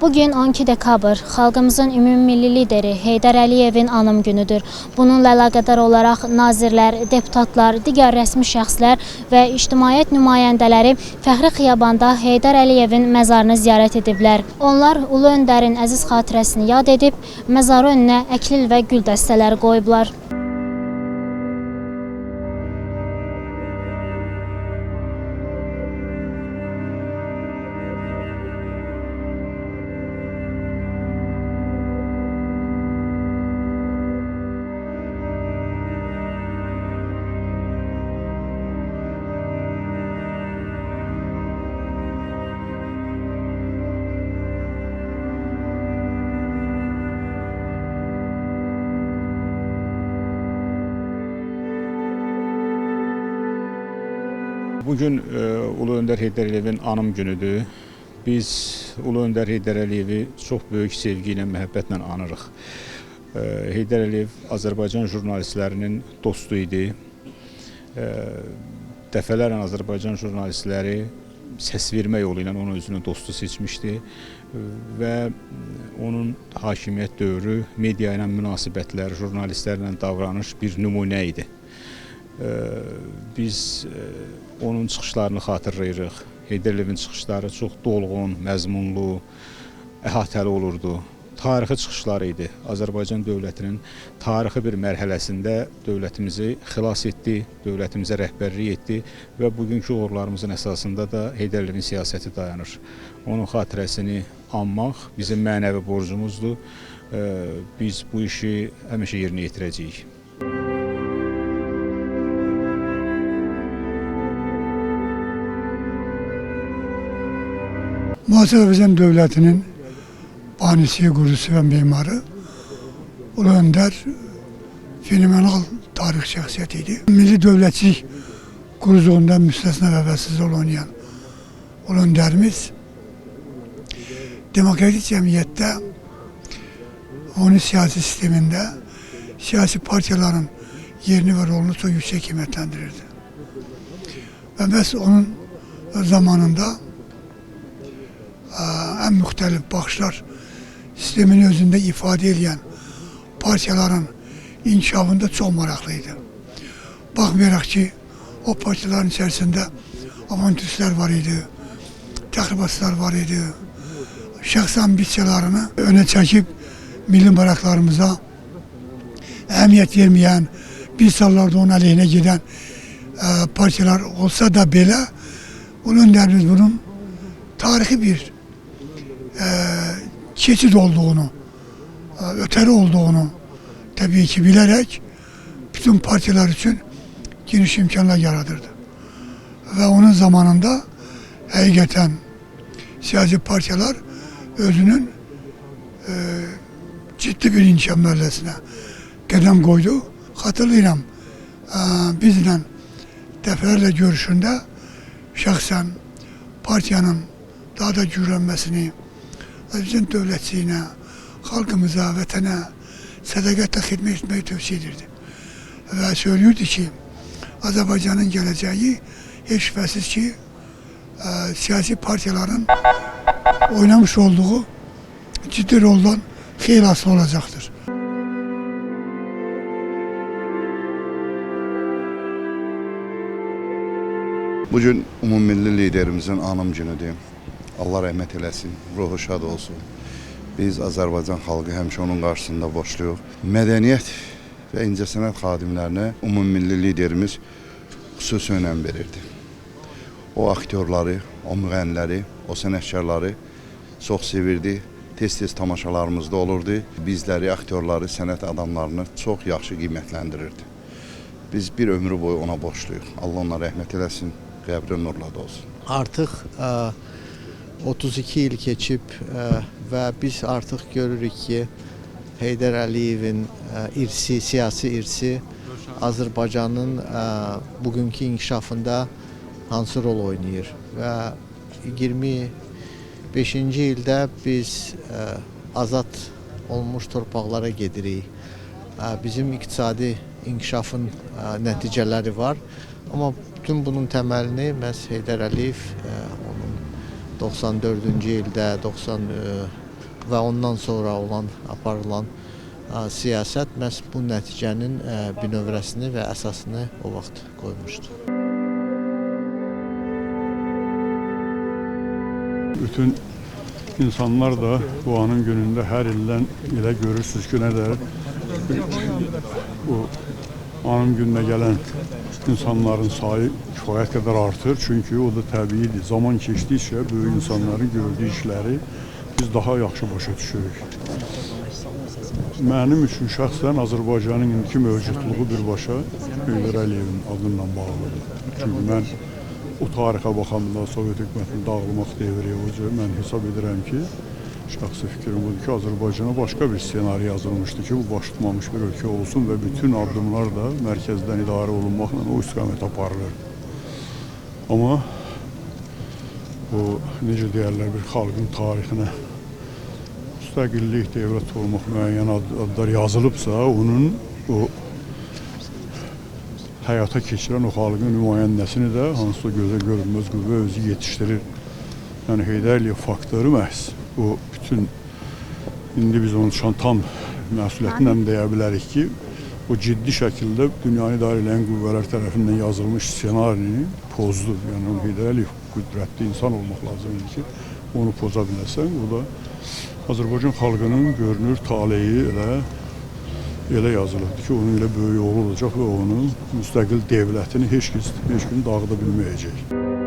Bugün 12 dekabr xalqımızın ümummilli lideri Heydər Əliyevin anım günüdür. Bununla əlaqədar olaraq nazirlər, deputatlar, digər rəsmi şəxslər və ictimaiyyət nümayəndələri Fəxri Xiyabanda Heydər Əliyevin məzarını ziyarət ediblər. Onlar Ulu Öndərin əziz xatirəsini yad edib, məzarı önünə əklil və gül dəstələri qoyublar. Bugün Ulu Öndər Heydər Əliyevin anım günüdür. Biz Ulu Öndər Heydər Əliyevi çox böyük sevgi ilə, məhəbbətlə anırıq. Heydər Əliyev Azərbaycan jurnalistlərinin dostu idi. Dəfələrlə Azərbaycan jurnalistləri səs vermə yolu ilə onun özünün dostu seçmişdi və onun hakimiyyət dövrü, media ilə münasibətlər, jurnalistlərlə davranış bir nümunə idi. Biz onun çıxışlarını xatırlayırıq. Heydər Əliyevin çıxışları çox dolğun, məzmunlu, əhatəli olurdu. Tarixi çıxışları idi. Azərbaycan dövlətinin tarixi bir mərhələsində dövlətimizi xilas etdi, dövlətimizə rəhbərlik etdi və bugünkü uğurlarımızın əsasında da Heydər Əliyevin siyasəti dayanır. Onun xatirəsini anmaq bizim mənəvi borcumuzdur. Biz bu işi həmişə yerinə yetirəcəyik. Müasir Azərbaycan Dövlətinin banisi, qurucusu və mimarı Ulu Öndər fenomenal tarix şəxsiyyət idi. Milli dövlətçilik quruculuğunda müstəsna və vəsiz rol oynayan Ulu Öndərimiz demokratik cəmiyyətdə, onun siyasi sistemində siyasi partiyaların yerini və rolunu çox yüksək qiymətləndirirdi. Və məhz onun zamanında ən müxtəlif baxışlar sistemini özündə ifadə edən partiyaların inkişafında çox maraqlıydı. Baxmayaraq ki, o partiyaların içərisində avantüristlər var idi, təxribatçılar var idi. Şəxsi ambisiyalarını önə çəkib milli maraqlarımıza əhəmiyyət verməyən, bir sallarda onun əleyhinə gedən partiyalar olsa da belə, Ulu Öndərimiz bunun tarixi bir keçid olduğunu, ötəri olduğunu təbii ki bilərək bütün partiyalar üçün geniş imkanlar yaradırdı. Və onun zamanında həqiqətən siyasi partiyalar özünün ciddi bir inkişaf mərhələsinə qədəm qoydu. Xatırlayıram, bizlə dəfələrlə görüşündə şəxsən partiyanın daha da güclənməsini, Azərbaycan dövlətçiliyinə, xalqımıza, vətənə sədaqətlə xidmət etməyi tövsiyə edirdi. Və söylüyordu ki, Azərbaycanın gələcəyi heç şübhəsiz ki, siyasi partiyaların oynamış olduğu ciddi roldan xeyli asılı olacaqdır. Bugün ümummilli liderimizin anım günüdür. Allah rəhmət eləsin, ruhu şad olsun. Biz Azərbaycan xalqı həmişə onun qarşısında boşluq. Mədəniyyət və incəsənət xadimlərinə ümummilli liderimiz xüsusi önəm verirdi. O aktyorları, o müğənniləri, o sənətkarları çox sevirdi. Tez-tez tamaşalarımızda olurdu. Bizləri, aktyorları, sənət adamlarını çox yaxşı qiymətləndirirdi. Biz bir ömrü boyu ona borcluyuq. Allah ona rəhmət eləsin, qəbri nurladı olsun. Artıq 32 il keçib və biz artıq görürük ki, Heydər Əliyevin irsi, siyasi irsi Azərbaycanın bugünkü inkişafında hansı rol oynayır və 25-ci ildə biz azad olmuş torpaqlara gedirik. Bizim iqtisadi inkişafın nəticələri var. Amma bütün bunun təməlini məhz Heydər Əliyev onun 94-cü ildə, və ondan sonra olan aparılan siyasət məhz bu nəticənin bünövrəsini və əsasını o vaxt qoymuşdu. Bütün insanlar da bu anın günündə hər ildən elə görürsünüz ki, nə də bu anın gününə gələn insanların sayı kifayət qədər artır. Çünki o da təbiidir. Zaman keçdikcə böyük insanların gördüyü işləri biz daha yaxşı başa düşürük. Mənim üçün şəxsən Azərbaycanın indiki mövcudluğu birbaşa Heydər Əliyevin adından bağlıdır. Çünki mən o tarixə baxanda Sovet hökumətinin dağılmaq devri mən hesab edirəm ki, şəxsi fikrim budur ki, Azərbaycana başqa bir ssenari yazılmışdı ki, bu baş tutmamış bir ölkə olsun və bütün addımlar da mərkəzdən idarə olunmaqla o istiqamət aparılır. Amma o, necə deyərlər, bir xalqın tarixinə müstəqillik, dövlət olmaq müəyyən adlar yazılıbsa, onun o həyata keçirən o xalqın nümayəndəsini də hansısa gözə görünməz qüvvə özü yetişdirir. Yəni Heydər Əliyev faktoru məhz o bütün, indi biz onun tam məsuliyyətlə deyə bilərik ki, o ciddi şəkildə dünyanı idarə edən qüvvələr tərəfindən yazılmış ssenarini pozdu. Yəni Heydər Əliyev qüdrətli insan olmaq lazımdır ki, onu poza biləsən. O da Azərbaycan xalqının görünür taleyi elə yazılıbdır ki, onun elə böyük oğlu olacaq və onun müstəqil devlətini heç kim dağıda bilməyəcək.